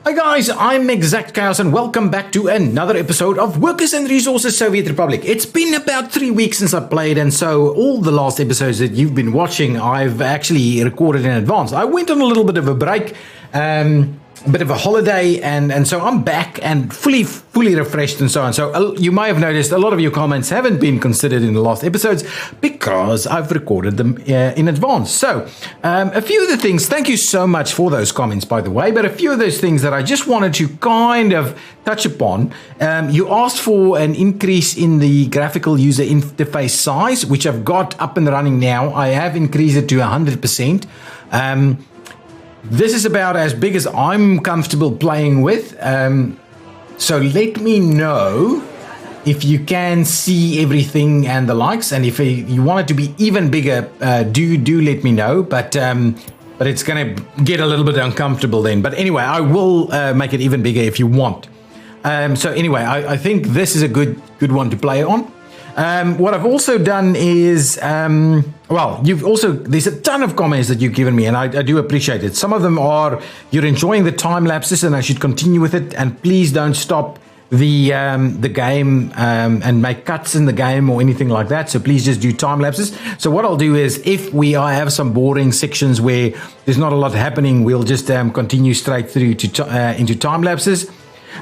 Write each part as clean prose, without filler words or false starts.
Hi guys, I'm ExactChaos and welcome back to another episode of Workers and Resources Soviet Republic. It's been about 3 weeks since I played, and so all the last episodes that you've been watching, I've actually recorded in advance. I went on a little bit of a break, a bit of a holiday, and so I'm back and fully refreshed and so on. So you may have noticed a lot of your comments haven't been considered in the last episodes because I've recorded them in advance. So a few of the things, thank you so much for those comments, by the way, but a few of those things that I just wanted to kind of touch upon. You asked for an increase in the graphical user interface size, which I've got up and running now. I have increased it to 100%. This is about as big as I'm comfortable playing with. So let me know if you can see everything and the likes, and if you want it to be even bigger, do let me know. But it's going to get a little bit uncomfortable then. But anyway, I will make it even bigger if you want. So anyway, I think this is a good one to play on. What I've also done is, there's a ton of comments that you've given me, and I do appreciate it. Some of them are, you're enjoying the time lapses and I should continue with it, and please don't stop the game and make cuts in the game or anything like that. So please just do time lapses. So what I'll do is, if I have some boring sections where there's not a lot happening, we'll just continue straight through to into time lapses.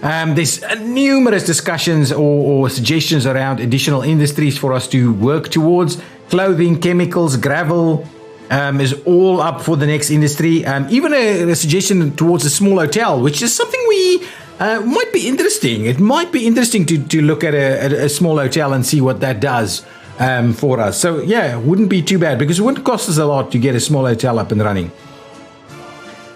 There's numerous discussions or suggestions around additional industries for us to work towards. Clothing, chemicals, gravel is all up for the next industry. Even a suggestion towards a small hotel, which is something we might be interesting. It might be interesting to look at a small hotel and see what that does for us. So yeah, it wouldn't be too bad because it wouldn't cost us a lot to get a small hotel up and running.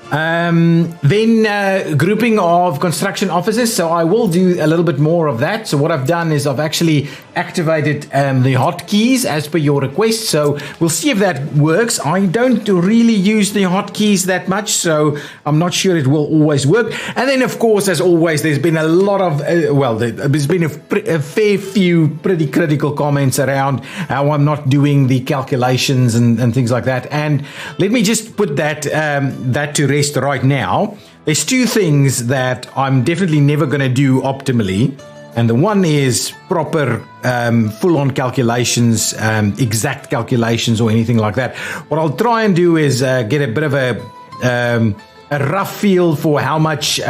Then grouping of construction offices, so I will do a little bit more of that. So what I've done is I've actually activated the hotkeys as per your request, so we'll see if that works. I don't really use the hotkeys that much, so I'm not sure it will always work. And then of course, as always, there's been a lot of there's been a fair few pretty critical comments around how I'm not doing the calculations and things like that. And let me just put that to rest right now. There's two things that I'm definitely never going to do optimally, and the one is proper full-on calculations, exact calculations or anything like that. What I'll try and do is get a bit of a rough feel for how much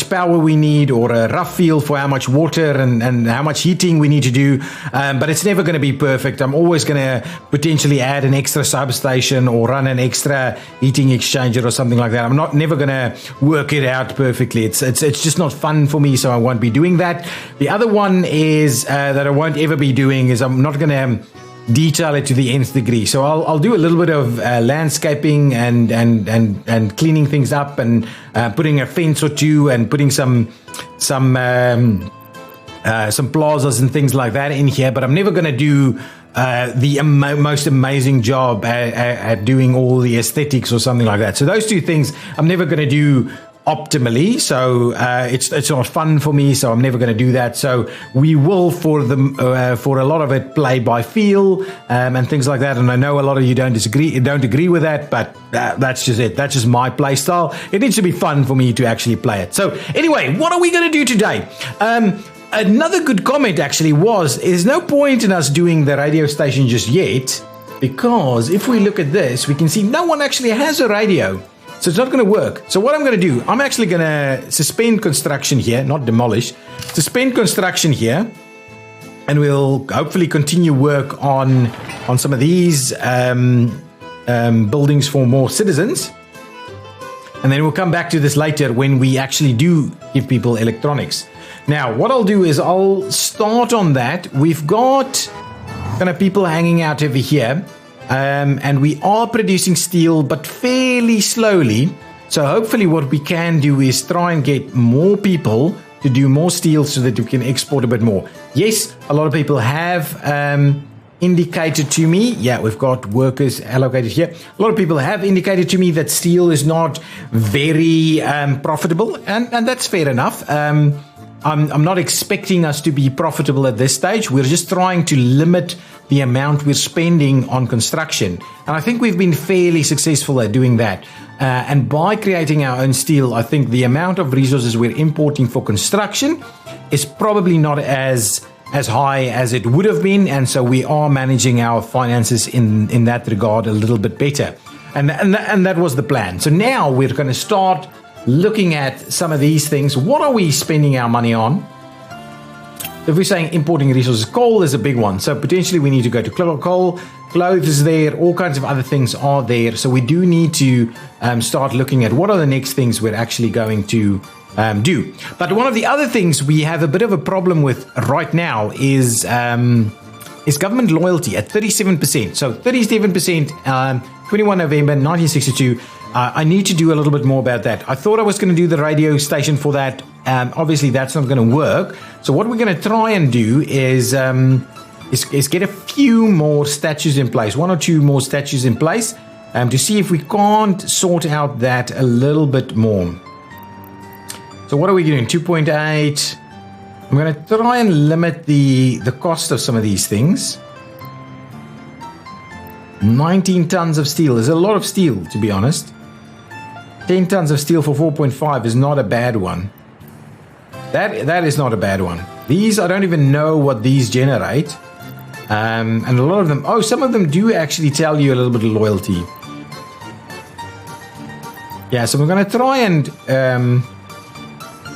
power we need, or a rough feel for how much water and how much heating we need to do, but it's never going to be perfect. I'm always going to potentially add an extra substation or run an extra heating exchanger or something like that. I'm never going to work it out perfectly. It's just not fun for me, so I won't be doing that. The other one is that I won't ever be doing is I'm not going to detail it to the nth degree. So I'll do a little bit of landscaping and cleaning things up, and putting a fence or two, and putting some plazas and things like that in here. But I'm never going to do the most amazing job at doing all the aesthetics or something like that. So those two things I'm never going to do optimally, so it's not fun for me, so I'm never going to do that. So we will, for a lot of it, play by feel and things like that. And I know a lot of you don't agree with that, but that's just it. That's just my play style. It needs to be fun for me to actually play it. So anyway, what are we going to do today? Another good comment actually was, there's no point in us doing the radio station just yet, because if we look at this, we can see no one actually has a radio. So it's not going to work. So what I'm going to do, I'm actually going to suspend construction here, not demolish, suspend construction here, and we'll hopefully continue work on some of these buildings for more citizens. And then we'll come back to this later when we actually do give people electronics. Now, what I'll do is I'll start on that. We've got kind of people hanging out over here. And we are producing steel, but fairly slowly. So hopefully what we can do is try and get more people to do more steel so that we can export a bit more. Yes, a lot of people have indicated to me, yeah, we've got workers allocated here. A lot of people have indicated to me that steel is not very profitable, and that's fair enough. I'm not expecting us to be profitable at this stage. We're just trying to limit the amount we're spending on construction. And I think we've been fairly successful at doing that. And by creating our own steel, I think the amount of resources we're importing for construction is probably not as high as it would have been. And so we are managing our finances in that regard a little bit better. And that was the plan. So now we're going to start looking at some of these things. What are we spending our money on? If we're saying importing resources, coal is a big one. So potentially we need to go to coal. Clothes is there. All kinds of other things are there. So we do need to start looking at what are the next things we're actually going to do. But one of the other things we have a bit of a problem with right now is government loyalty at 37%. So 37%, 21 November 1962. I need to do a little bit more about that. I thought I was going to do the radio station for that. Obviously, that's not going to work. So what we're going to try and do is get a few more statues in place, 1 or 2 more statues in place, to see if we can't sort out that a little bit more. So what are we doing? 2.8. I'm going to try and limit the cost of some of these things. 19 tons of steel. There's a lot of steel, to be honest. 10 tons of steel for 4.5 is not a bad one. That is not a bad one. These, I don't even know what these generate. And a lot of them, some of them do actually tell you a little bit of loyalty. Yeah, so we're going to try and...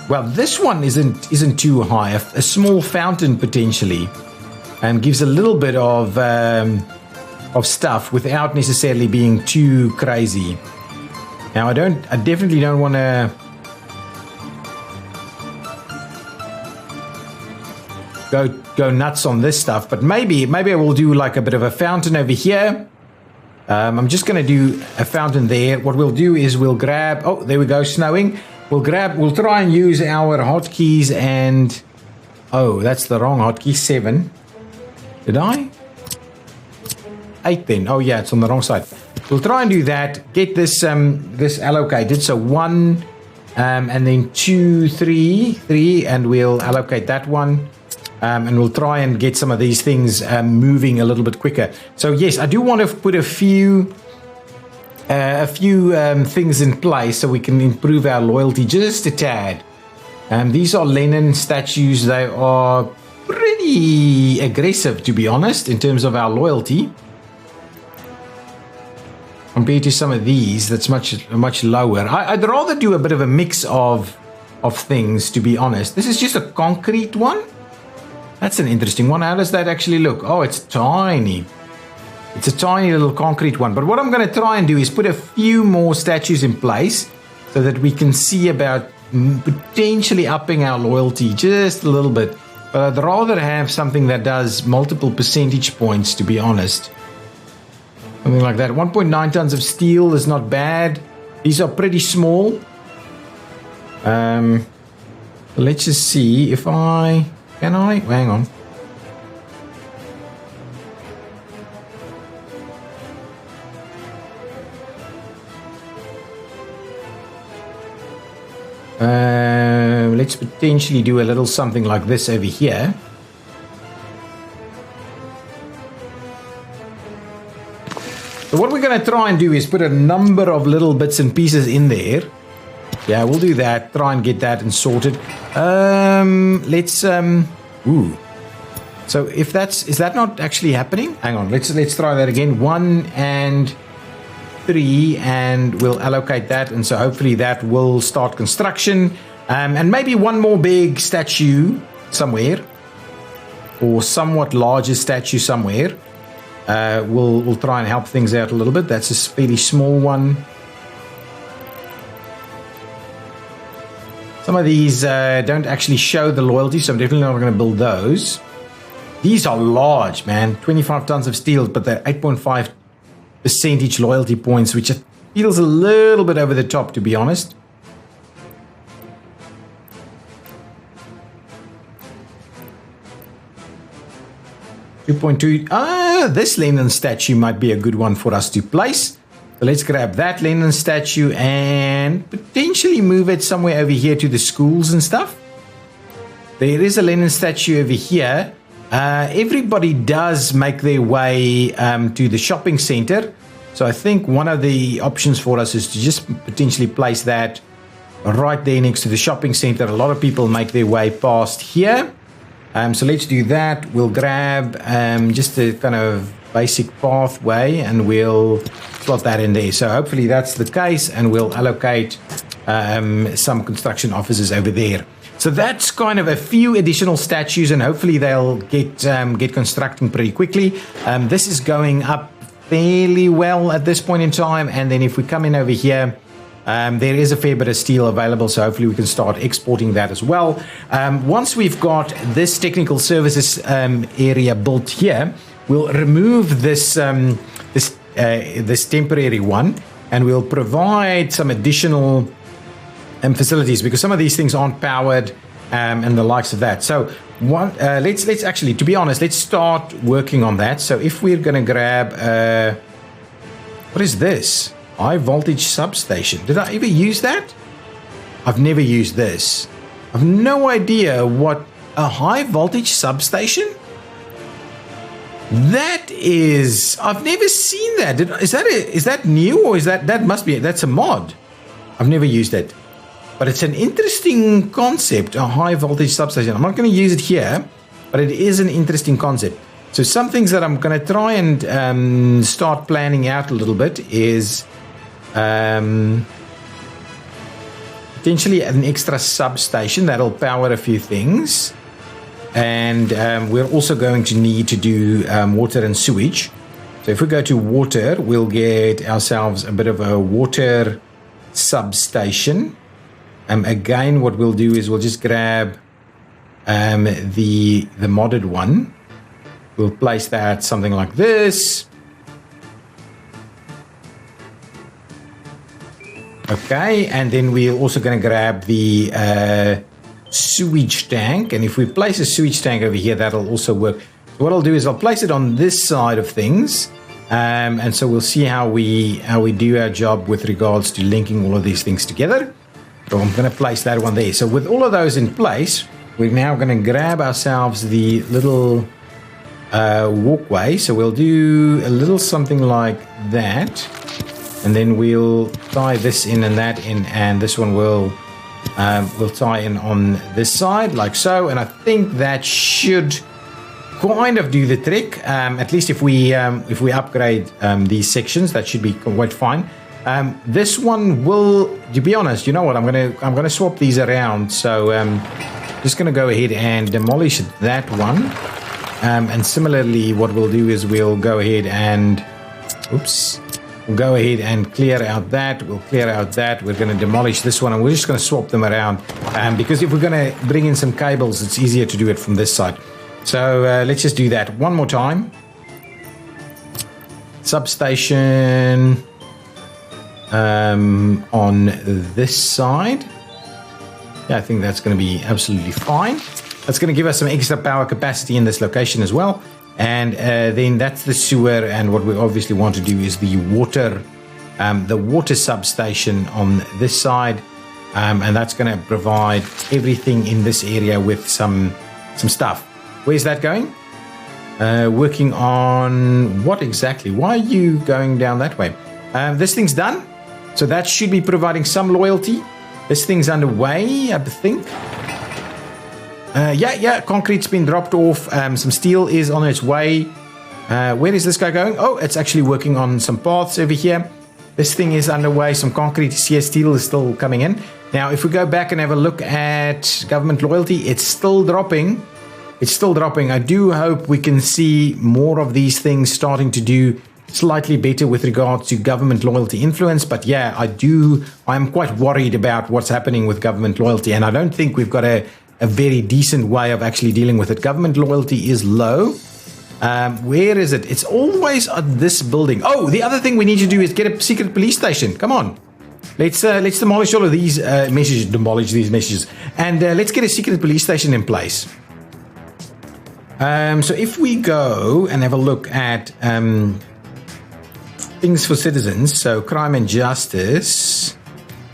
well, this one isn't too high. A small fountain potentially gives a little bit of stuff without necessarily being too crazy. Now, I definitely don't want to go nuts on this stuff, but maybe I will do like a bit of a fountain over here. I'm just going to do a fountain there. What we'll do is we'll grab, there we go, snowing. We'll try and use our hotkeys and, that's the wrong hotkey, 7. Did I? 8 then. Oh yeah, it's on the wrong side. We'll try and do that. Get this allocated. So 1, and then 2, 3, and we'll allocate that one. And we'll try and get some of these things moving a little bit quicker. So yes, I do want to put a few things in place so we can improve our loyalty just a tad. These are Lenin statues. They are pretty aggressive, to be honest, in terms of our loyalty. Compared to some of these, that's much lower. I'd rather do a bit of a mix of things, to be honest. This is just a concrete one. That's an interesting one. How does that actually look? Oh, it's tiny. It's a tiny little concrete one. But what I'm going to try and do is put a few more statues in place so that we can see about potentially upping our loyalty just a little bit. But I'd rather have something that does multiple percentage points, to be honest. Something like that. 1.9 tons of steel is not bad. These are pretty small. Let's just see if can I? Hang on. Let's potentially do a little something like this over here. So what we're going to try and do is put a number of little bits and pieces in there. Yeah, we'll do that. Try and get that and sorted. Let's So if is that not actually happening? Hang on. Let's try that again. 1 and 3, and we'll allocate that, and so hopefully that will start construction. And maybe one more big statue somewhere, or somewhat larger statue somewhere. We'll try and help things out a little bit. That's a fairly small one. Some of these don't actually show the loyalty, so I'm definitely not going to build those. These are large, man. 25 tons of steel, but they're 8.5 percentage loyalty points, which feels a little bit over the top, to be honest. This Lenin statue might be a good one for us to place. So let's grab that Lenin statue and potentially move it somewhere over here to the schools and stuff. There is a Lenin statue over here. Everybody does make their way to the shopping center. So I think one of the options for us is to just potentially place that right there next to the shopping center. A lot of people make their way past here. So let's do that. We'll grab just a kind of basic pathway and we'll slot that in there. So hopefully that's the case, and we'll allocate some construction offices over there. So that's kind of a few additional statues, and hopefully they'll get constructing pretty quickly. This is going up fairly well at this point in time, and then if we come in over here, there is a fair bit of steel available, so hopefully we can start exporting that as well. Once we've got this technical services area built here, we'll remove this this temporary one, and we'll provide some additional facilities, because some of these things aren't powered and the likes of that. So let's actually, to be honest, let's start working on that. So if we're going to grab what is this? High voltage substation. Did I ever use that? I've never used this. I've no idea what a high voltage substation. That is, I've never seen that. Is that new, or is that must be, that's a mod? I've never used it, but it's an interesting concept, a high voltage substation. I'm not going to use it here, but it is an interesting concept. So some things that I'm going to try and start planning out a little bit is potentially an extra substation that'll power a few things. And we're also going to need to do water and sewage. So if we go to water, we'll get ourselves a bit of a water substation. Again, what we'll do is we'll just grab the modded one. We'll place that something like this. Okay, and then we're also going to grab the sewage tank, and if we place a sewage tank over here, that'll also work. So what I'll do is I'll place it on this side of things, and so we'll see how we do our job with regards to linking all of these things together. So I'm going to place that one there. So with all of those in place, we're now going to grab ourselves the little walkway. So we'll do a little something like that, and then we'll tie this in and that in, and this one will we'll tie in on this side like so, and I think that should kind of do the trick. At least if we upgrade these sections, that should be quite fine. This one will, to be honest, you know what? I'm gonna swap these around. So just gonna go ahead and demolish that one. And similarly, what we'll do is we'll go ahead and we'll go ahead and clear out that. We'll clear out that. We're going to demolish this one, and we're just going to swap them around. Because if we're going to bring in some cables, it's easier to do it from this side. So let's just do that one more time. Substation on this side. Yeah, I think that's going to be absolutely fine. That's going to give us some extra power capacity in this location as well. And then that's the sewer, and what we obviously want to do is the water substation on this side, and that's going to provide everything in this area with some stuff. Where's that going? Working on what exactly? Why are you going down that way? This thing's done, so that should be providing some loyalty. This thing's underway, I think. Yeah, concrete's been dropped off. Some steel is on its way. Where is this guy going? Oh, it's actually working on some paths over here. This thing is underway. Some concrete is here. Steel is still coming in. Now, if we go back and have a look at government loyalty, it's still dropping. It's still dropping. I do hope we can see more of these things starting to do slightly better with regards to government loyalty influence. But yeah, I'm quite worried about what's happening with government loyalty, and I don't think we've got a very decent way of actually dealing with it. Government loyalty is low. Where is it? It's always at this building. Oh, the other thing we need to do is get a secret police station. Come on. Let's demolish all of these messages. Demolish these messages. And let's get a secret police station in place. So if we go and have a look at things for citizens, so crime and justice,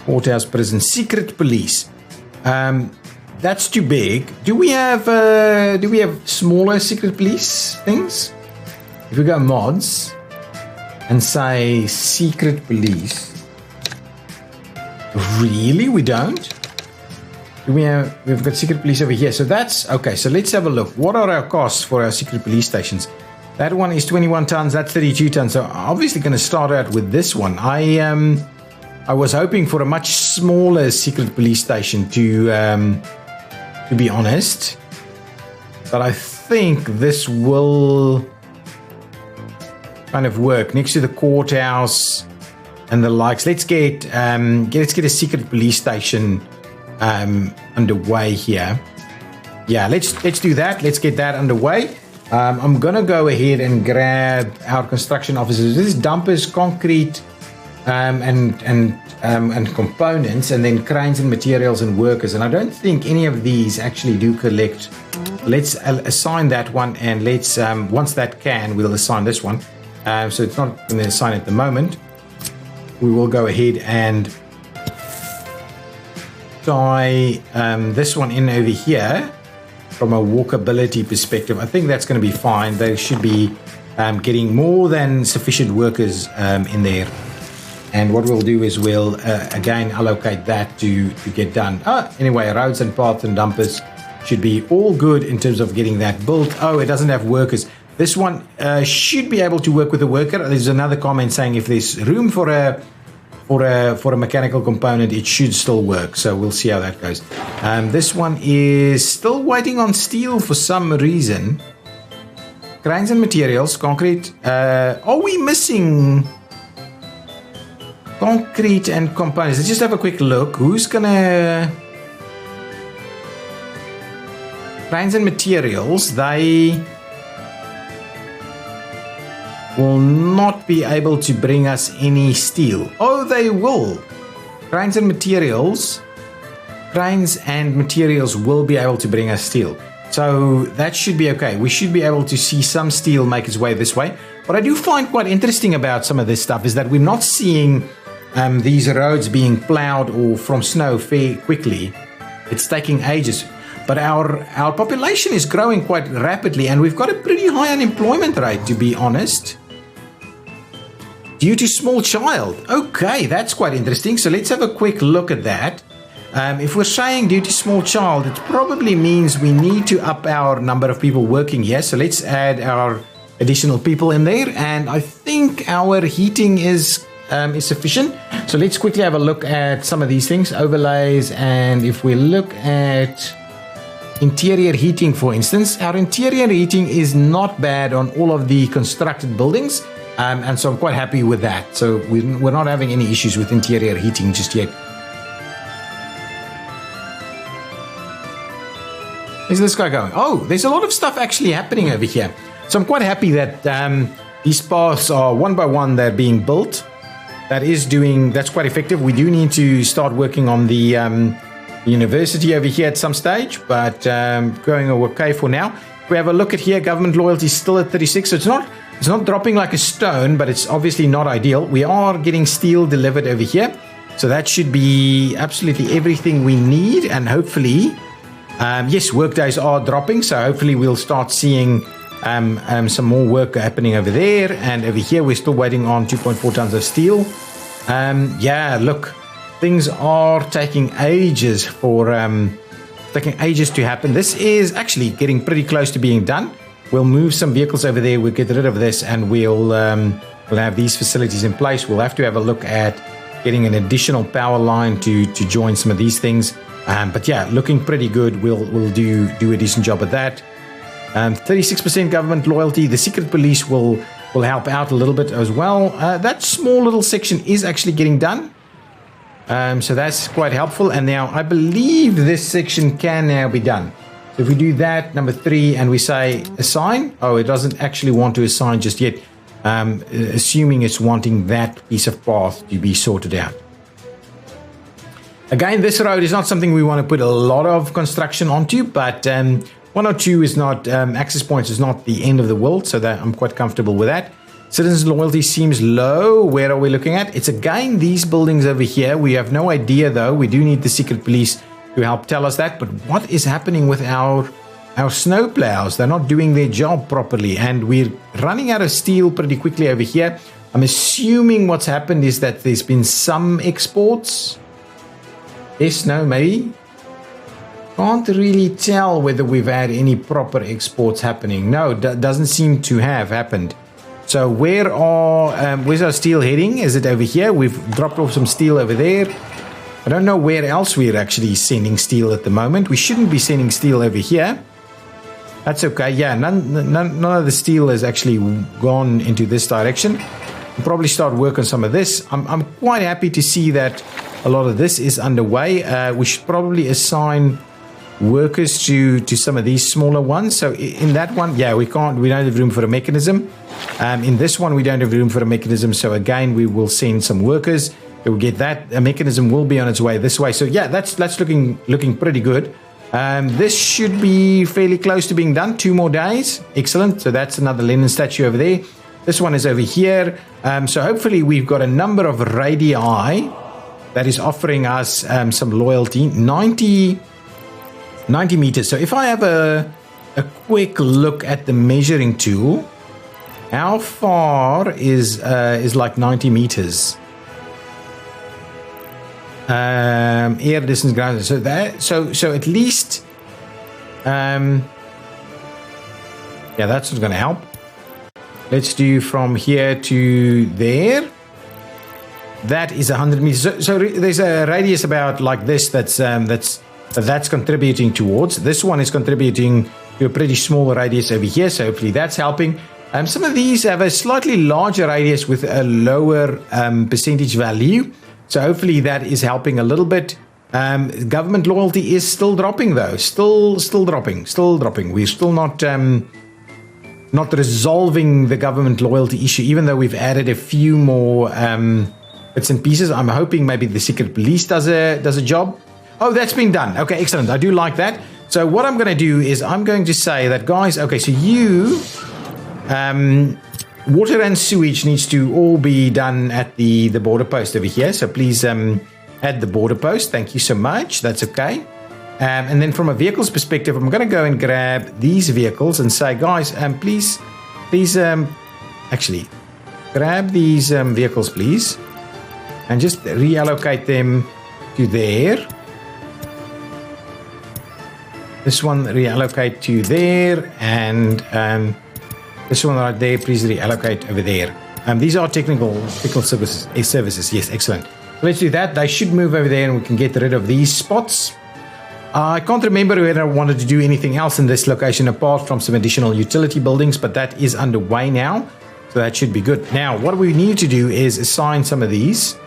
courthouse, prison, secret police. that's too big. Do we have smaller secret police things? If we go mods and say secret police, really we don't? We've got secret police over here, so that's okay. So let's have a look. What are our costs for our secret police stations? That one is 21 tons, that's 32 tons. So obviously going to start out with this one. I was hoping for a much smaller secret police station to be honest, but I think this will kind of work next to the courthouse and the likes. Let's get a secret police station underway here. Yeah, let's do that. Let's get that underway. I'm gonna go ahead and grab our construction officers. This is dumpers, concrete, and components, and then cranes and materials and workers. And I don't think any of these actually do collect. Let's assign that one, and let's once that can, we'll assign this one. So it's not going to assign at the moment. We will go ahead and tie this one in over here from a walkability perspective. I think that's going to be fine. They should be getting more than sufficient workers in there. And what we'll do is we'll again allocate that to get done. Anyway, roads and paths and dumpers should be all good in terms of getting that built. Oh, it doesn't have workers. This one should be able to work with a worker. There's another comment saying if there's room for a mechanical component, it should still work. So we'll see how that goes. This one is still waiting on steel for some reason. Cranes and materials, concrete. Are we missing concrete and components? Let's just have a quick look. Who's gonna... Cranes and materials, they will not be able to bring us any steel. Oh, they will. Cranes and materials will be able to bring us steel. So that should be okay. We should be able to see some steel make its way this way. What I do find quite interesting about some of this stuff is that we're not seeing these roads being plowed or from snow fairly quickly. It's taking ages. But our population is growing quite rapidly, and we've got a pretty high unemployment rate, to be honest. Due to small child. Okay, that's quite interesting. So let's have a quick look at that. If we're saying due to small child, it probably means we need to up our number of people working here. So let's add our additional people in there. And I think our heating is sufficient. So let's quickly have a look at some of these things. Overlays. And if we look at interior heating, for instance, our interior heating is not bad on all of the constructed buildings. And so I'm quite happy with that. So we're not having any issues with interior heating just yet. Where's this guy going? Oh, there's a lot of stuff actually happening over here. So I'm quite happy that these paths are one by one, they're being built. That's quite effective. We do need to start working on the university over here at some stage, but going okay for now. If we have a look at here, government loyalty is still at 36, so it's not dropping like a stone, but it's obviously not ideal. We are getting steel delivered over here, so that should be absolutely everything we need. And hopefully, yes, work days are dropping, so hopefully we'll start seeing some more work happening over there. And over here, we're still waiting on 2.4 tons of steel. Yeah, look, things are taking ages to happen. This is actually getting pretty close to being done. We'll move some vehicles over there. We'll get rid of this, and we'll have these facilities in place. We'll have to have a look at getting an additional power line to join some of these things. But yeah, looking pretty good. We'll do a decent job at that. 36% government loyalty. The secret police will help out a little bit as well. That small little section is actually getting done. So that's quite helpful. And now I believe this section can now be done. So if we do that, number 3, and we say assign. Oh, it doesn't actually want to assign just yet. Assuming it's wanting that piece of path to be sorted out. Again, this road is not something we want to put a lot of construction onto, but 1 or 2 is not, access points is not the end of the world, so that I'm quite comfortable with that. Citizens loyalty seems low. Where are we looking at? It's again these buildings over here. We have no idea though. We do need the secret police help tell us that. But what is happening with our snowplows? They're not doing their job properly, and we're running out of steel pretty quickly over here. I'm assuming what's happened is that there's been some exports. Yes, no, maybe. Can't really tell whether we've had any proper exports happening. No, doesn't seem to have happened. So where's our steel heading? Is it over here? We've dropped off some steel over there. I don't know where else we're actually sending steel at the moment. We shouldn't be sending steel over here. That's okay. Yeah, none of the steel has actually gone into this direction. We'll probably start work on some of this. I'm quite happy to see that a lot of this is underway. We should probably assign workers to some of these smaller ones. So in that one, yeah, we don't have room for a mechanism. In this one, we don't have room for a mechanism. So again, we will send some workers. We'll get that. A mechanism will be on its way this way. So yeah, that's looking pretty good. This should be fairly close to being done. 2 more days. Excellent. So that's another Lenin statue over there. This one is over here. So hopefully we've got a number of radii that is offering us some loyalty. 90 meters. So if I have a quick look at the measuring tool, how far is like 90 meters? Air distance ground. So at least yeah, that's not going to help. Let's do from here to there. That is 100 meters. So there's a radius about like this that's contributing towards. This one is contributing to a pretty small radius over here, so hopefully that's helping. Some of these have a slightly larger radius with a lower percentage value, so hopefully that is helping a little bit. Government loyalty is still dropping though, still dropping. We're still not resolving the government loyalty issue, even though we've added a few more bits and pieces. I'm hoping maybe the secret police does a job. Oh, that's been done. Okay, excellent. I do like that. So what I'm going to do is I'm going to say that, guys, okay, so you, water and sewage needs to all be done at the border post over here. So please add the border post. Thank you so much. That's okay. And then from a vehicles perspective, I'm going to go and grab these vehicles and say, guys, please, actually, grab these vehicles, please, and just reallocate them to there. This one reallocate to there, and this one right there, please reallocate over there. These are technical services. Yes, excellent. So let's do that. They should move over there, and we can get rid of these spots. I can't remember whether I wanted to do anything else in this location apart from some additional utility buildings, but that is underway now, so that should be good. Now, what we need to do is assign some of these.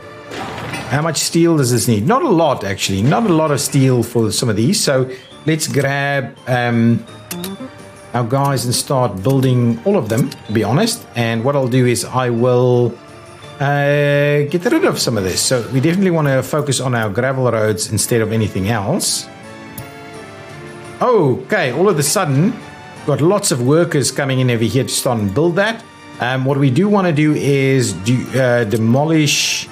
How much steel does this need? Not a lot, actually. Not a lot of steel for some of these, so let's grab our guys and start building all of them, to be honest. And what I'll do is I will get rid of some of this. So we definitely want to focus on our gravel roads instead of anything else. Okay, all of a sudden, got lots of workers coming in over here to start and build that. What we do want to do is demolish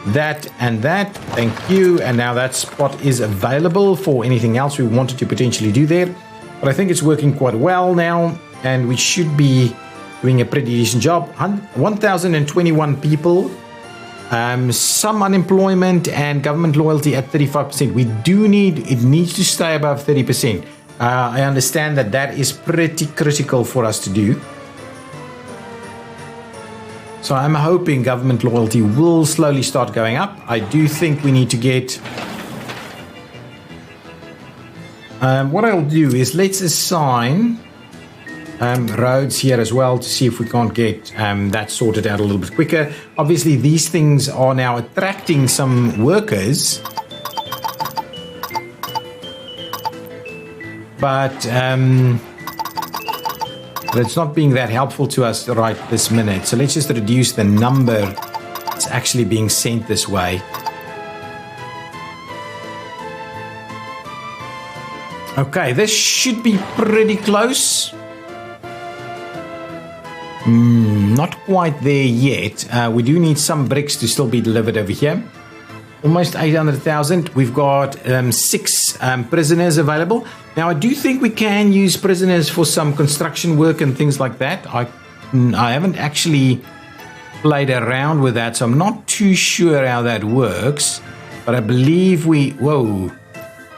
that and that. Thank you. And now that spot is available for anything else we wanted to potentially do there. But I think it's working quite well now, and we should be doing a pretty decent job. 1,021 people, some unemployment, and government loyalty at 35%. It needs to stay above 30%. I understand that is pretty critical for us to do. So I'm hoping government loyalty will slowly start going up. I do think we need to get... what I'll do is let's assign roads here as well to see if we can't get that sorted out a little bit quicker. Obviously, these things are now attracting some workers. But it's not being that helpful to us right this minute. So let's just reduce the number that's actually being sent this way. Okay, this should be pretty close. Not quite there yet. We do need some bricks to still be delivered over here. almost 800,000. We've got 6 prisoners available. Now, I do think we can use prisoners for some construction work and things like that. I haven't actually played around with that, so I'm not too sure how that works. But I believe whoa,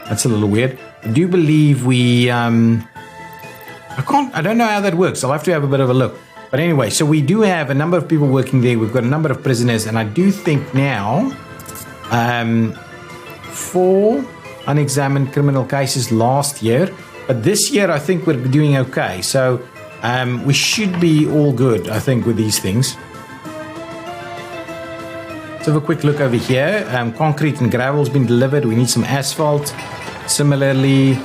that's a little weird. I do believe I don't know how that works. I'll have to have a bit of a look. But anyway, so we do have a number of people working there. We've got a number of prisoners, and I do think now 4 unexamined criminal cases last year, but this year I think we're doing okay. So we should be all good, I think, with these things. Let's have a quick look over here. Concrete and gravel's been delivered. We need some asphalt. Similarly,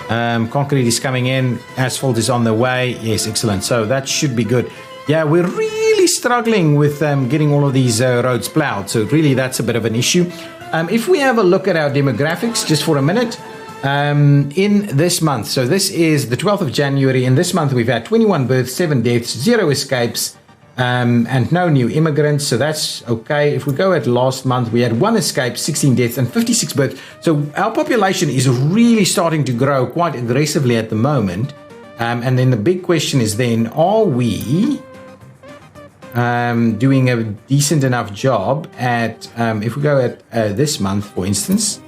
concrete is coming in, asphalt is on the way. Yes, excellent. So that should be good. Yeah, we're really struggling with getting all of these roads plowed. So really, that's a bit of an issue. If we have a look at our demographics just for a minute, in this month, so this is the 12th of January. In this month, we've had 21 births, 7 deaths, 0 escapes, and no new immigrants. So that's okay. If we go at last month, we had 1 escape, 16 deaths, and 56 births. So our population is really starting to grow quite aggressively at the moment. And then the big question is then, are we doing a decent enough job at, if we go at this month, for instance,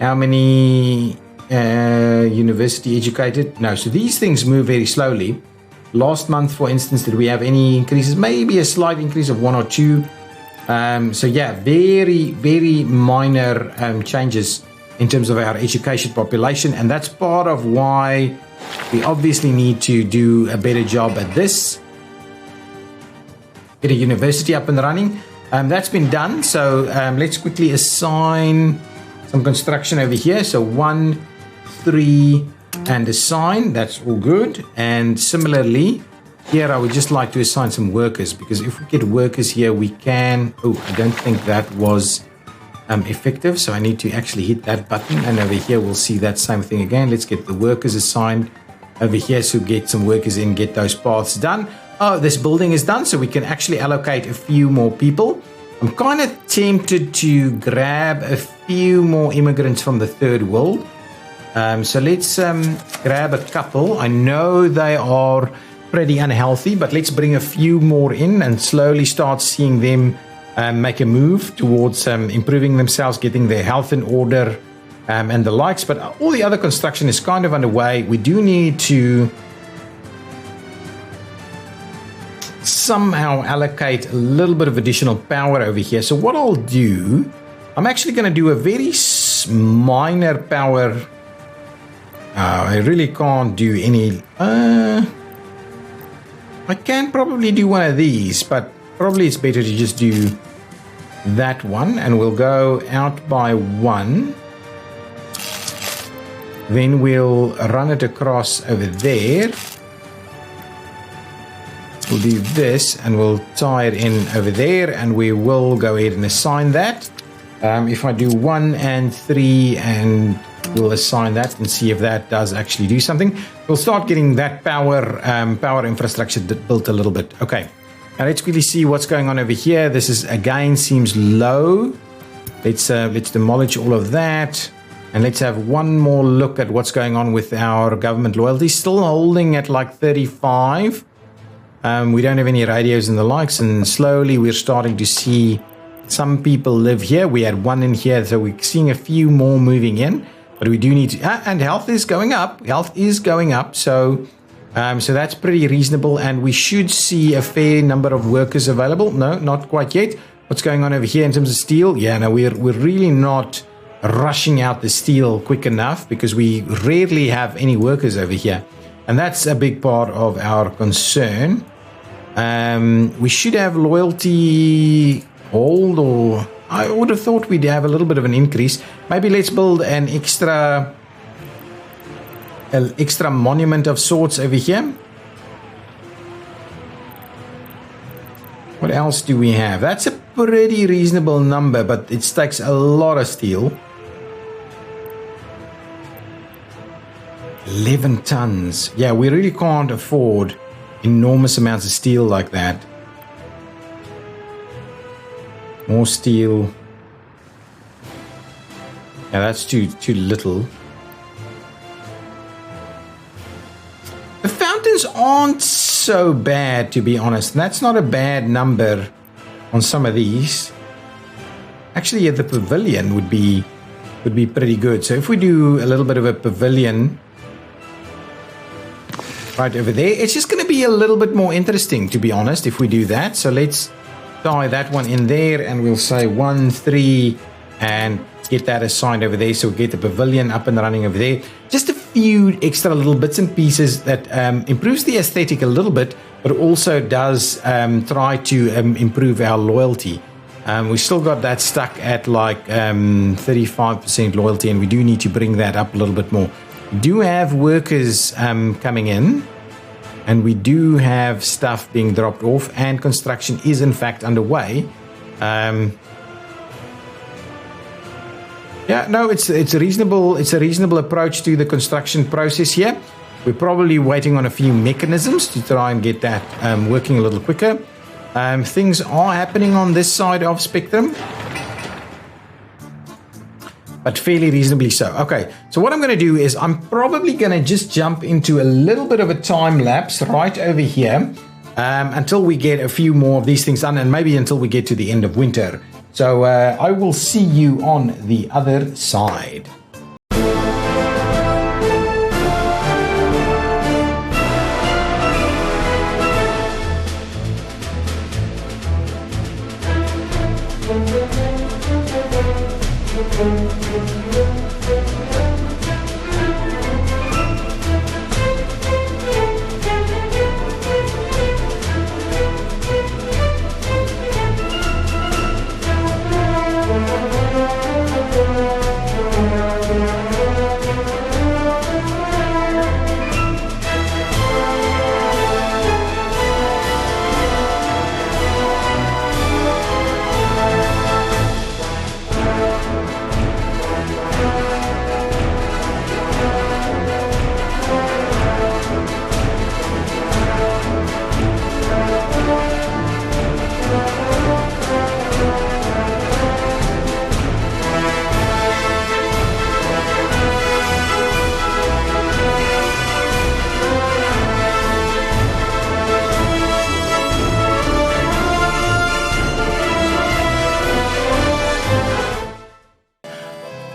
how many university educated? No, so these things move very slowly. Last month, for instance, did we have any increases? Maybe a slight increase of 1 or 2. So yeah, very, very minor changes in terms of our education population. And that's part of why we obviously need to do a better job at this. Get a university up and running. That's been done. So let's quickly assign some construction over here. So 1, 3, and assign. That's all good. And similarly, here I would just like to assign some workers, because if we get workers here, we can. Oh, I don't think that was effective. So I need to actually hit that button. And over here, we'll see that same thing again. Let's get the workers assigned over here. So get some workers in, get those paths done. Oh, this building is done, so we can actually allocate a few more people. I'm kind of tempted to grab a few more immigrants from the third world. So let's grab a couple. I know they are pretty unhealthy, but let's bring a few more in and slowly start seeing them make a move towards improving themselves, getting their health in order and the likes. But all the other construction is kind of underway. We do need to somehow allocate a little bit of additional power over here. So what I'll do, I'm actually going to do a very minor power. I really can't do any. I can probably do one of these, but probably it's better to just do that one, and we'll go out by 1. Then we'll run it across over there. We'll do this and we'll tie it in over there, and we will go ahead and assign that. If I do 1 and 3, and we'll assign that and see if that does actually do something. We'll start getting that power infrastructure built a little bit. Okay, now let's quickly see what's going on over here. This is again seems low. Let's demolish all of that, and let's have one more look at what's going on with our government loyalty. Still holding at like 35. We don't have any radios and the likes, and slowly we're starting to see some people live here. We had 1 in here, so we're seeing a few more moving in, but we do need to, and health is going up. So that's pretty reasonable, and we should see a fair number of workers available. No, not quite yet. What's going on over here in terms of steel? Yeah, no, we're really not rushing out the steel quick enough, because we rarely have any workers over here. And that's a big part of our concern. We should have loyalty hold, or I would have thought we'd have a little bit of an increase. Maybe let's build an extra monument of sorts over here. What else do we have? That's a pretty reasonable number, but it takes a lot of steel. 11 tons. Yeah, we really can't afford enormous amounts of steel like that. More steel. Yeah, that's too little. The fountains aren't so bad, to be honest. That's not a bad number on some of these. Actually, yeah, the pavilion would be pretty good. So if we do a little bit of a pavilion right over there, it's just going to be a little bit more interesting, to be honest, if we do that. So let's tie that one in there, and we'll say 1, 3, and get that assigned over there. So we get the pavilion up and running over there. Just a few extra little bits and pieces that improves the aesthetic a little bit, but also does try to improve our loyalty. We still got that stuck at like 35% loyalty, and we do need to bring that up a little bit more. We do have workers coming in, and we do have stuff being dropped off, and construction is in fact underway. Yeah, no, it's a reasonable approach to the construction process here. We're probably waiting on a few mechanisms to try and get that working a little quicker. Things are happening on this side of Spectrum, but fairly reasonably so. Okay, so what I'm going to do is I'm probably going to just jump into a little bit of a time lapse right over here until we get a few more of these things done, and maybe until we get to the end of winter. So I will see you on the other side.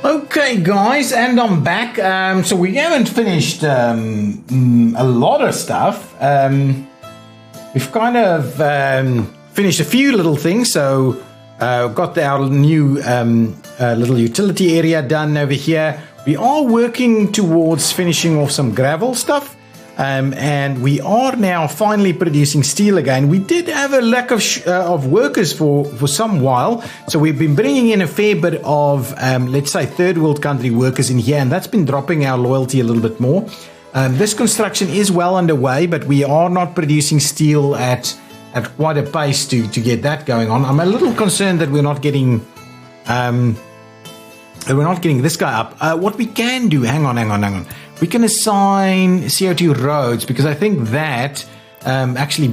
Okay guys, and I'm back. So we haven't finished a lot of stuff. We've kind of finished a few little things. So got our new little utility area done over here. We are working towards finishing off some gravel stuff. And we are now finally producing steel again. We did have a lack of workers for some while, so we've been bringing in a fair bit of let's say third world country workers in here, and that's been dropping our loyalty a little bit more. This construction is well underway, but we are not producing steel at quite a pace to get that going on. I'm a little concerned that we're not getting this guy up. What we can do, hang on. We can assign CO2 roads, because I think that actually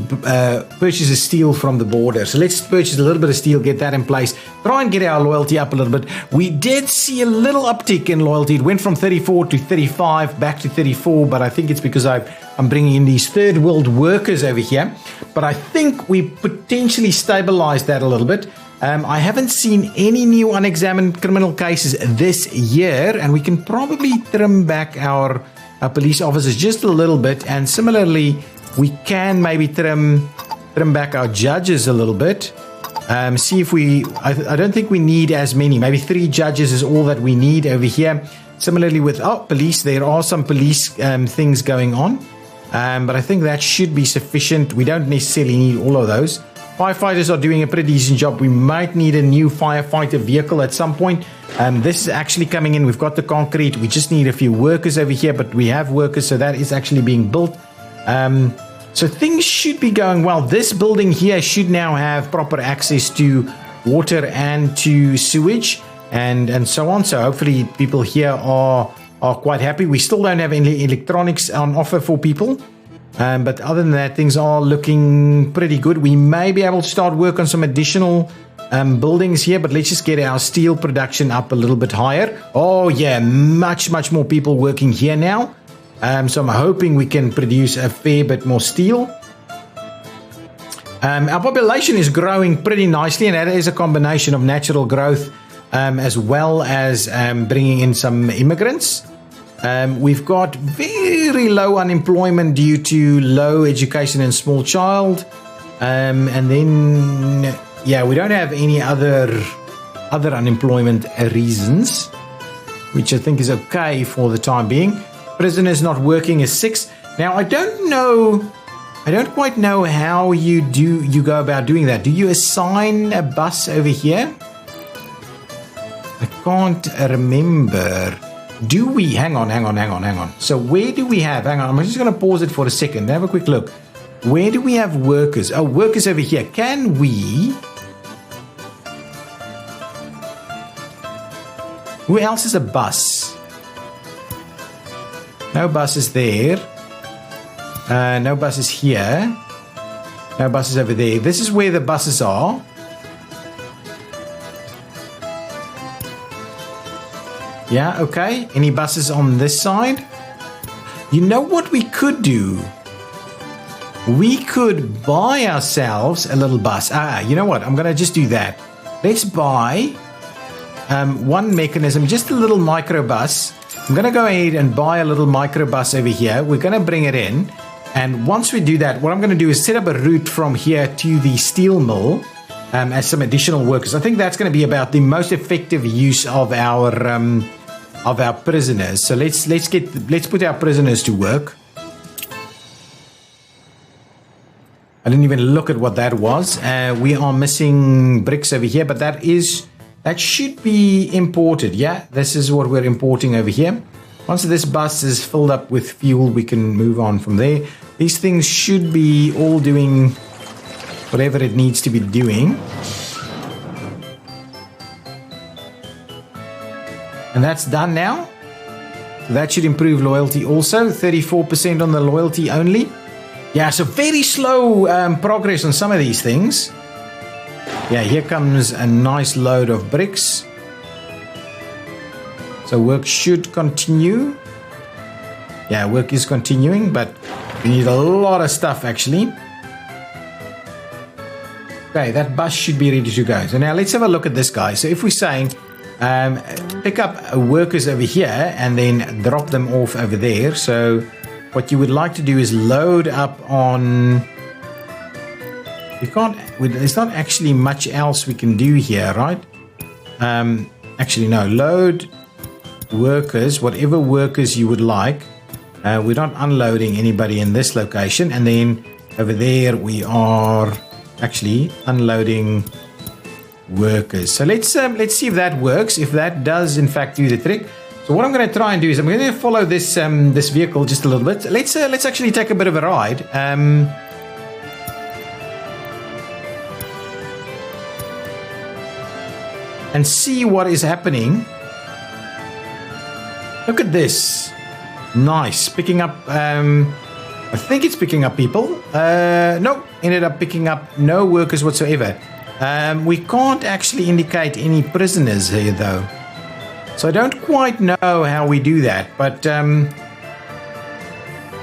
purchases steel from the border. So let's purchase a little bit of steel, get that in place, try and get our loyalty up a little bit. We did see a little uptick in loyalty. It went from 34 to 35, back to 34, but I think it's because I'm bringing in these third world workers over here. But I think we potentially stabilized that a little bit. I haven't seen any new unexamined criminal cases this year, and we can probably trim back our police officers just a little bit. And similarly, we can maybe trim back our judges a little bit. See if I don't think we need as many. Maybe 3 judges is all that we need over here. Similarly with police, there are some police things going on, but I think that should be sufficient. We don't necessarily need all of those. Firefighters are doing a pretty decent job. We might need a new firefighter vehicle at some point. This is actually coming in. We've got the concrete. We just need a few workers over here, but we have workers, so that is actually being built. So things should be going well. This building here should now have proper access to water and to sewage and so on. So hopefully people here are quite happy. We still don't have any electronics on offer for people. But other than that, things are looking pretty good. We may be able to start work on some additional buildings here, but let's just get our steel production up a little bit higher. Oh yeah, much more people working here now. So I'm hoping we can produce a fair bit more steel. Our population is growing pretty nicely, and that is a combination of natural growth as well as bringing in some immigrants. We've got very low unemployment due to low education and small child. And then, yeah, we don't have any other unemployment reasons, which I think is okay for the time being. Prisoners not working is 6. Now, I don't quite know how you go about doing that. Do you assign a bus over here? I can't remember. Do we? Hang on. So where do we have? Hang on, I'm just going to pause it for a second. Have a quick look. Where do we have workers? Oh, workers over here. Can we? Who else is a bus? No buses there. No buses here. No buses over there. This is where the buses are. Yeah, okay. Any buses on this side? You know what we could do? We could buy ourselves a little bus. You know what? I'm going to just do that. Let's buy one mechanism, just a little microbus. I'm going to go ahead and buy a little microbus over here. We're going to bring it in. And once we do that, what I'm going to do is set up a route from here to the steel mill as some additional workers. I think that's going to be about the most effective use of our prisoners. So let's put our prisoners to work. I didn't even look at what that was. We are missing bricks over here, but that should be imported. Yeah, this is what we're importing over here. Once this bus is filled up with fuel, we can move on from there. These things should be all doing whatever it needs to be doing. And that's done now. So that should improve loyalty also. 34% on the loyalty only. Yeah, so very slow progress on some of these things. Yeah, here comes a nice load of bricks. So work should continue. Yeah, work is continuing, but we need a lot of stuff actually. Okay, that bus should be ready to go. So now let's have a look at this guy. So if we're saying pick up workers over here and then drop them off over there. So what you would like to do is load up on... There's not actually much else we can do here, right? Actually, no. Load workers, whatever workers you would like. We're not unloading anybody in this location. And then over there we are actually unloading workers. So let's see if that works. If that does in fact do the trick. So what I'm going to try and do is I'm going to follow this this vehicle just a little bit. Let's actually take a bit of a ride. And see what is happening. Look at this. Nice. Picking up, I think it's picking up people. No, ended up picking up no workers whatsoever. We can't actually indicate any prisoners here though. So I don't quite know how we do that, but I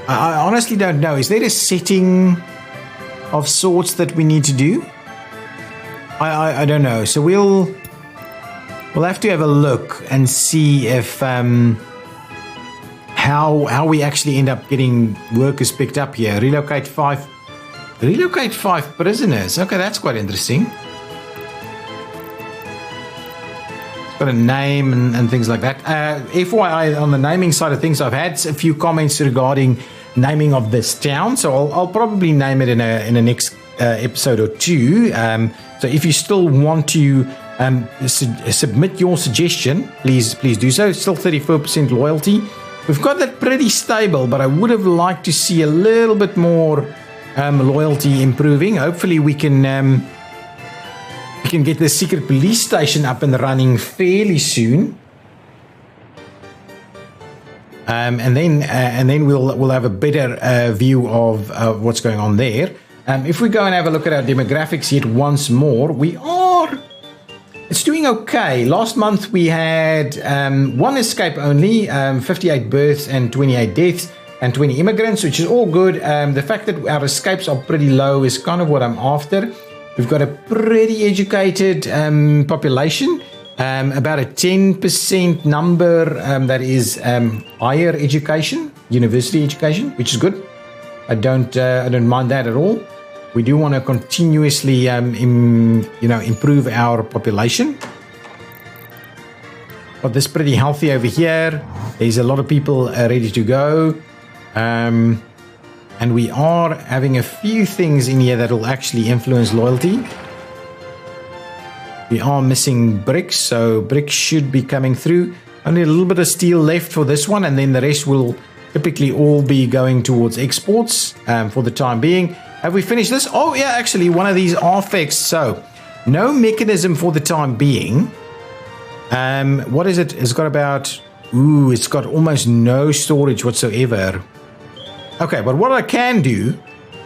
honestly don't know. Is there a setting of sorts that we need to do? I don't know. So we'll have to have a look and see if how we actually end up getting workers picked up here. Relocate five prisoners. Okay, that's quite interesting. It's got a name and things like that. FYI, on the naming side of things, I've had a few comments regarding naming of this town, so I'll probably name it in a next episode or two. So if you still want to submit your suggestion, please do so. It's still 34% loyalty. We've got that pretty stable, but I would have liked to see a little bit more loyalty improving. Hopefully we can get the secret police station up and running fairly soon. And then we'll have a better view of what's going on there. If we go and have a look at our demographics yet once more, we are It's doing okay. Last month we had one escape only, 58 births and 28 deaths and 20 immigrants, which is all good. The fact that our escapes are pretty low is kind of what I'm after. We've got a pretty educated population, about a 10% number that is higher education, university education, which is good. I don't mind that at all. We do want to continuously, improve our population. Got this pretty healthy over here. There's a lot of people ready to go. And we are having a few things in here that will actually influence loyalty. We are missing bricks, so bricks should be coming through. Only a little bit of steel left for this one, and then the rest will typically all be going towards exports for the time being. Have we finished this? Oh yeah, actually one of these are fixed, so no mechanism for the time being. What is it? It's got about, it's got almost no storage whatsoever. Okay, but what I can do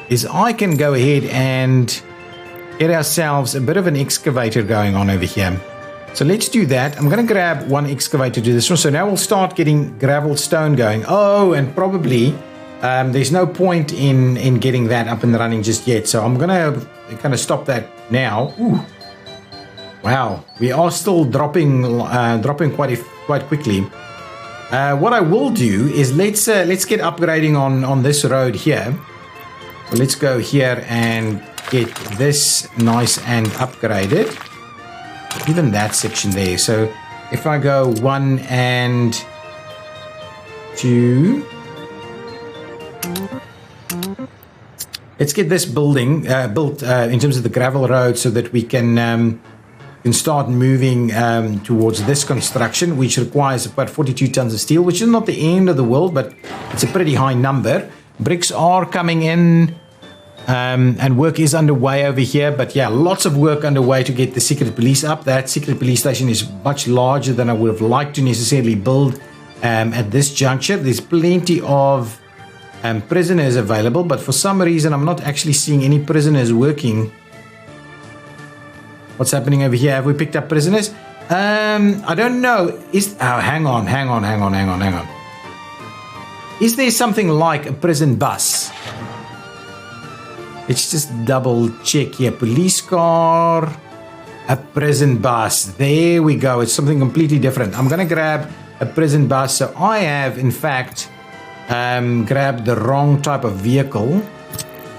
is I can go ahead and get ourselves a bit of an excavator going on over here. So let's do that. I'm going to grab one excavator to this one. So now we'll start getting gravel stone going. Oh, and probably there's no point in getting that up and running just yet. So I'm going to kind of stop that now. Ooh. Wow, we are still dropping quite quickly. What I will do is let's get upgrading on this road here. So let's go here and get this nice and upgraded. Even that section there. So if I go 1 and 2, let's get this building built in terms of the gravel road so that we can start moving towards this construction, which requires about 42 tons of steel, which is not the end of the world, but it's a pretty high number. Bricks are coming in. And work is underway over here, but yeah, lots of work underway to get the secret police up. That secret police station is much larger than I would have liked to necessarily build at this juncture. There's plenty of prisoners available, but for some reason I'm not actually seeing any prisoners working. What's happening over here? Have we picked up prisoners? I don't know. Hang on. Is there something like a prison bus? Let's just double check here. Police car, a prison bus. There we go. It's something completely different. I'm going to grab a prison bus. So I have, in fact, grabbed the wrong type of vehicle,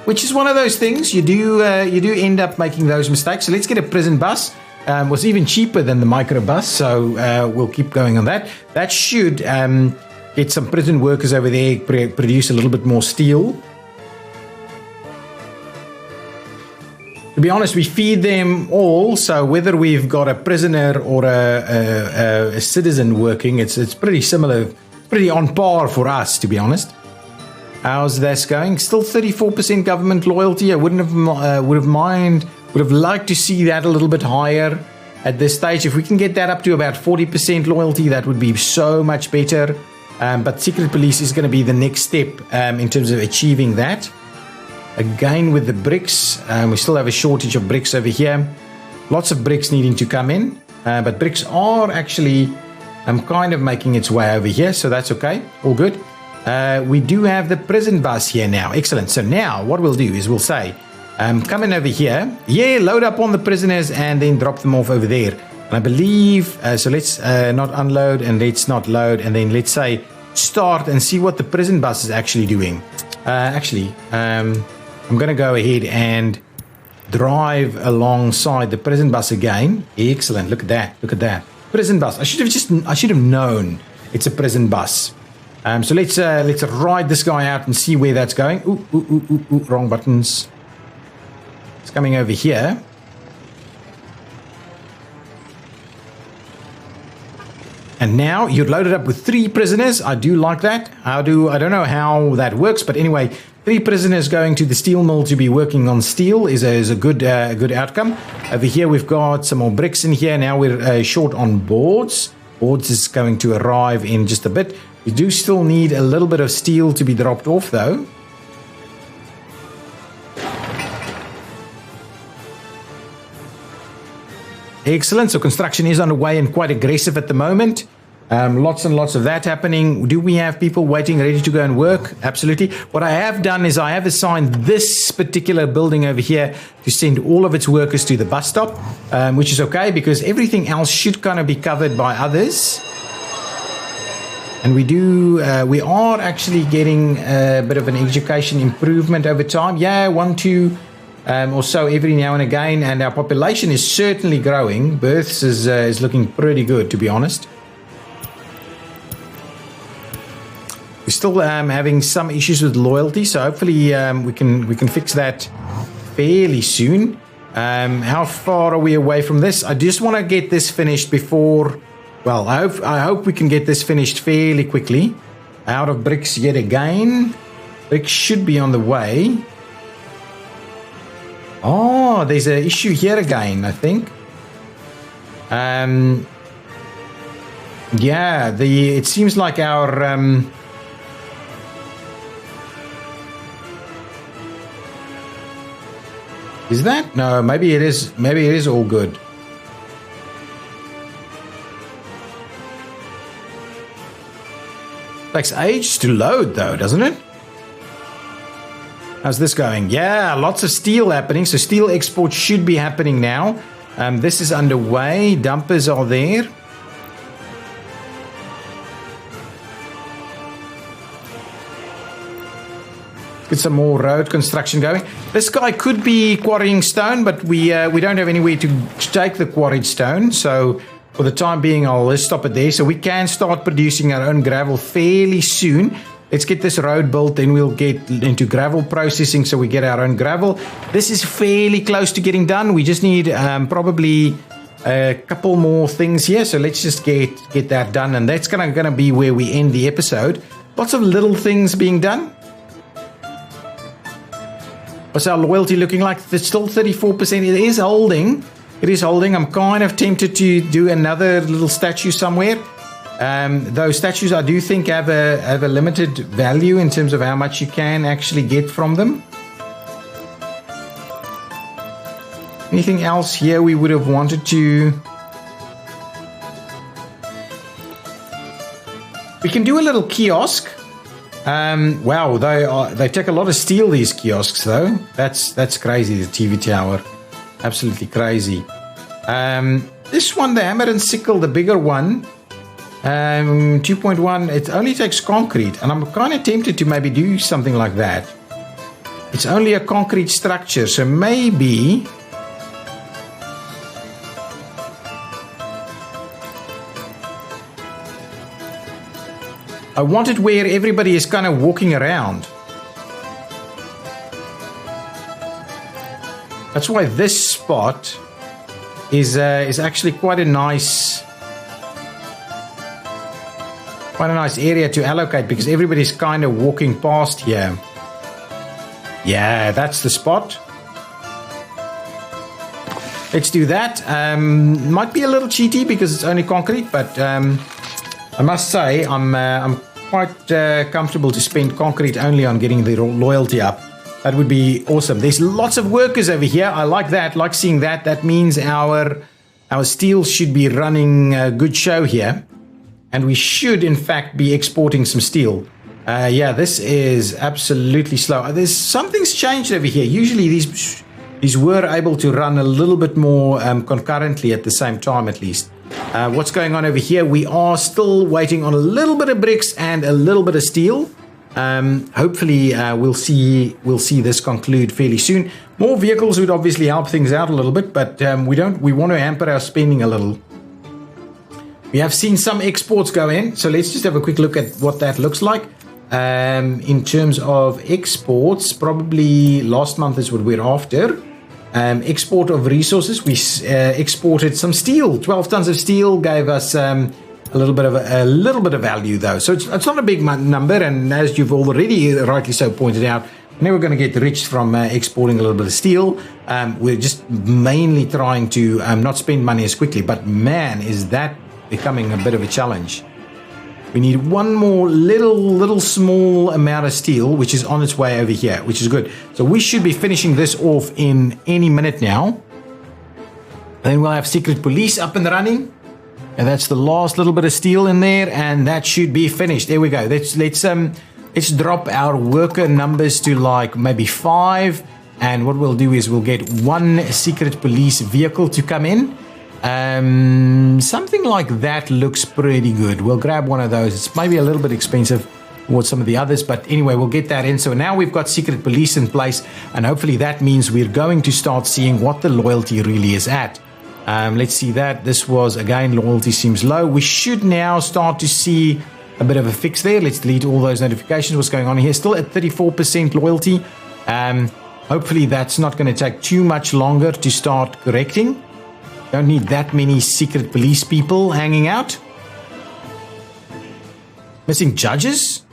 which is one of those things. You do end up making those mistakes. So let's get a prison bus. Was even cheaper than the microbus. So we'll keep going on that. That should get some prison workers over there, produce a little bit more steel. To be honest, we feed them all, so whether we've got a prisoner or a citizen working, it's pretty similar, pretty on par for us, to be honest. How's this going? Still 34% government loyalty. I would have liked to see that a little bit higher at this stage. If we can get that up to about 40% loyalty, that would be so much better. But secret police is going to be the next step in terms of achieving that. Again with the bricks, we still have a shortage of bricks over here. Lots of bricks needing to come in, but bricks are actually kind of making its way over here, so that's okay, all good. We do have the prison bus here now. Excellent. So now what we'll do is we'll say, come in over here, load up on the prisoners and then drop them off over there. And I believe, so let's not unload and let's not load, and then let's say start and see what the prison bus is actually doing. I'm going to go ahead and drive alongside the prison bus again. Excellent. Look at that. Prison bus. I should have known it's a prison bus. So let's ride this guy out and see where that's going. Ooh, wrong buttons. It's coming over here. And now you're loaded up with 3 prisoners. I do like that. I don't know how that works, but anyway, 3 prisoners going to the steel mill to be working on steel is a good outcome. Over here we've got some more bricks in here. Now we're short on boards. Boards is going to arrive in just a bit. We do still need a little bit of steel to be dropped off though. Excellent. So construction is underway and quite aggressive at the moment. Lots and lots of that happening. Do we have people waiting, ready to go and work? Absolutely. What I have done is I have assigned this particular building over here to send all of its workers to the bus stop, which is okay because everything else should kind of be covered by others. And we are actually getting a bit of an education improvement over time. Yeah, 1, 2 or so every now and again. And our population is certainly growing. Births is looking pretty good, to be honest. We're still having some issues with loyalty, so hopefully we can fix that fairly soon. How far are we away from this? I just want to get this finished before. Well, I hope we can get this finished fairly quickly. Out of bricks yet again. Bricks should be on the way. Oh, there's an issue here again, I think. Yeah, it seems like our is that? No, maybe it is. Maybe it is all good. Takes ages to load, though, doesn't it? How's this going? Yeah, lots of steel happening. So steel export should be happening now. This is underway. Dumpers are there. Get some more road construction going. This guy could be quarrying stone, but we don't have anywhere to take the quarried stone. So for the time being, let's stop it there. So we can start producing our own gravel fairly soon. Let's get this road built, then we'll get into gravel processing so we get our own gravel. This is fairly close to getting done. We just need probably a couple more things here. So let's just get that done. And that's gonna be where we end the episode. Lots of little things being done. What's our loyalty looking like? It's still 34%. It is holding. It is holding. I'm kind of tempted to do another little statue somewhere. Those statues I do think have a limited value in terms of how much you can actually get from them. Anything else here we would have wanted to? We can do a little kiosk. Wow, they take a lot of steel, these kiosks, though. That's crazy, the TV tower. Absolutely crazy. This one, the hammer and sickle, the bigger one, 2.1, it only takes concrete, and I'm kind of tempted to maybe do something like that. It's only a concrete structure, so maybe I want it where everybody is kind of walking around. That's why this spot is actually quite a nice area to allocate, because everybody's kind of walking past here. Yeah, that's the spot. Let's do that. Might be a little cheaty because it's only concrete, but I must say I'm quite comfortable to spend concrete only on getting the loyalty up. That would be awesome. There's lots of workers over here. I like that. Like seeing that. That means our steel should be running a good show here, and we should in fact be exporting some steel. Yeah, this is absolutely slow. There's something's changed over here. Usually these were able to run a little bit more concurrently at the same time, at least. What's going on over here? We are still waiting on a little bit of bricks and a little bit of steel. Hopefully we'll see this conclude fairly soon. More vehicles would obviously help things out a little bit, but we want to hamper our spending a little. We have seen some exports go in, so let's just have a quick look at what that looks like. In terms of exports, probably last month is what we're after. Export of resources, we exported some steel. 12 tons of steel gave us a little bit of value, though. So it's not a big number, and as you've already rightly so pointed out, we're never going to get rich from exporting a little bit of steel. We're just mainly trying to not spend money as quickly, but man, is that becoming a bit of a challenge. We need one more little small amount of steel, which is on its way over here, which is good. So we should be finishing this off in any minute now. Then we'll have secret police up and running. And that's the last little bit of steel in there, and that should be finished. There we go. Let's drop our worker numbers to like maybe 5. And what we'll do is we'll get 1 secret police vehicle to come in. Something like that looks pretty good. We'll grab one of those. It's maybe a little bit expensive towards some of the others, but anyway, we'll get that in. So now we've got secret police in place, and hopefully that means we're going to start seeing what the loyalty really is at. Let's see that. This was, again, loyalty seems low. We should now start to see a bit of a fix there. Let's delete all those notifications. What's going on here? Still at 34% loyalty. Hopefully that's not going to take too much longer to start correcting. Don't need that many secret police people hanging out. Missing judges?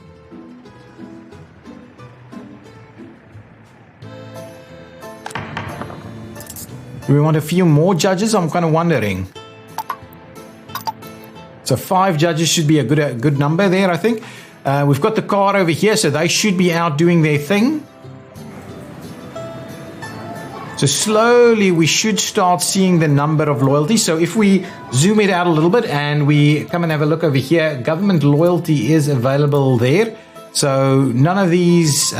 Do we want a few more judges? I'm kind of wondering. So 5 judges should be a good number there, I think. We've got the car over here, so they should be out doing their thing. So slowly we should start seeing the number of loyalty. So if we zoom it out a little bit and we come and have a look over here, government loyalty is available there. So none of these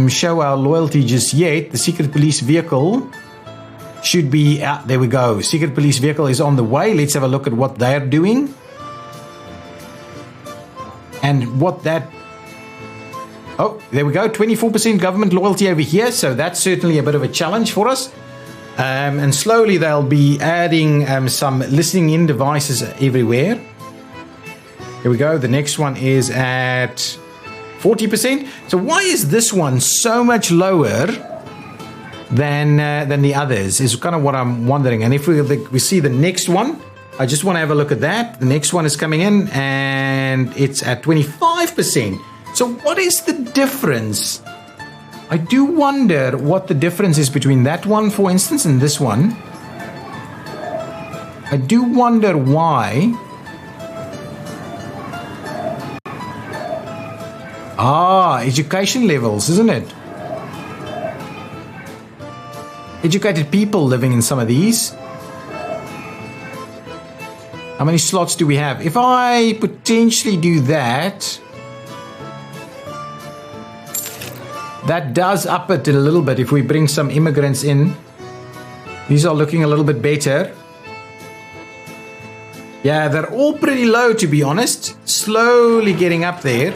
show our loyalty just yet. The secret police vehicle should be out. There we go. Secret police vehicle is on the way. Let's have a look at what they're doing. And what that... Oh, there we go. 24% government loyalty over here. So that's certainly a bit of a challenge for us. And slowly they'll be adding some listening in devices everywhere. Here we go. The next one is at 40%. So why is this one so much lower than the others is kind of what I'm wondering. And if we see the next one, I just want to have a look at that. The next one is coming in and it's at 25%. So what is the difference? I do wonder what the difference is between that one, for instance, and this one. I do wonder why. Education levels, isn't it? Educated people living in some of these. How many slots do we have? If I potentially do that, that does up it a little bit. If we bring some immigrants in, these are looking a little bit better. Yeah, they're all pretty low, to be honest. Slowly getting up there.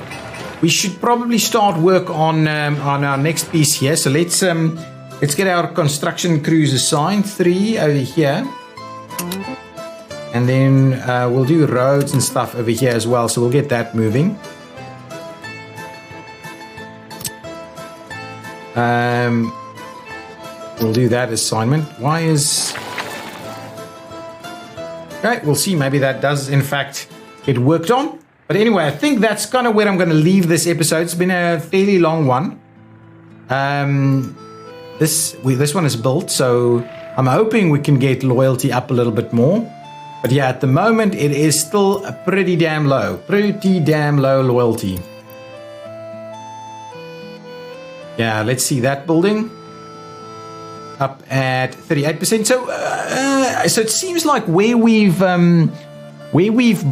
We should probably start work on our next piece here. So let's get our construction crews assigned. 3 over here. And then we'll do roads and stuff over here as well. So we'll get that moving. We'll do that assignment. Why is... Okay, we'll see. Maybe that does, in fact, get worked on. But anyway, I think that's kind of where I'm going to leave this episode. It's been a fairly long one. This one is built, so I'm hoping we can get loyalty up a little bit more. But yeah, at the moment, it is still a pretty damn low loyalty. Yeah, let's see that building. Up at 38%. So it seems like where we've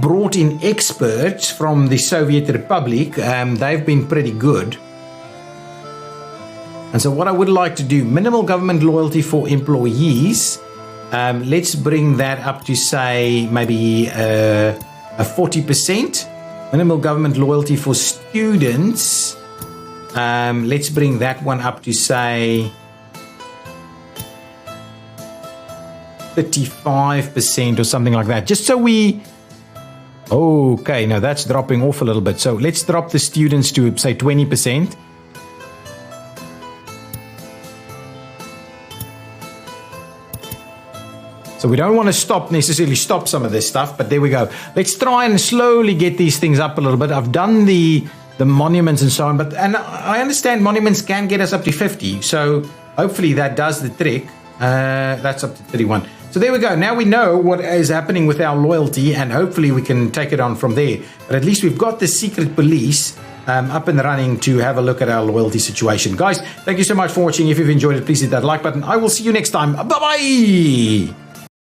brought in experts from the Soviet Republic, they've been pretty good. And so what I would like to do, minimal government loyalty for employees. Let's bring that up to, say, maybe a 40%. Minimal government loyalty for students. Let's bring that one up to, say, 35% or something like that. Just so we... Okay, now that's dropping off a little bit. So let's drop the students to, say, 20%. So we don't want to necessarily stop some of this stuff, but there we go. Let's try and slowly get these things up a little bit. I've done the monuments and so on, and I understand monuments can get us up to 50. So hopefully that does the trick. That's up to 31. So there we go. Now we know what is happening with our loyalty, and hopefully we can take it on from there. But at least we've got the secret police up and running to have a look at our loyalty situation. Guys, thank you so much for watching. If you've enjoyed it, please hit that like button. I will see you next time. Bye-bye.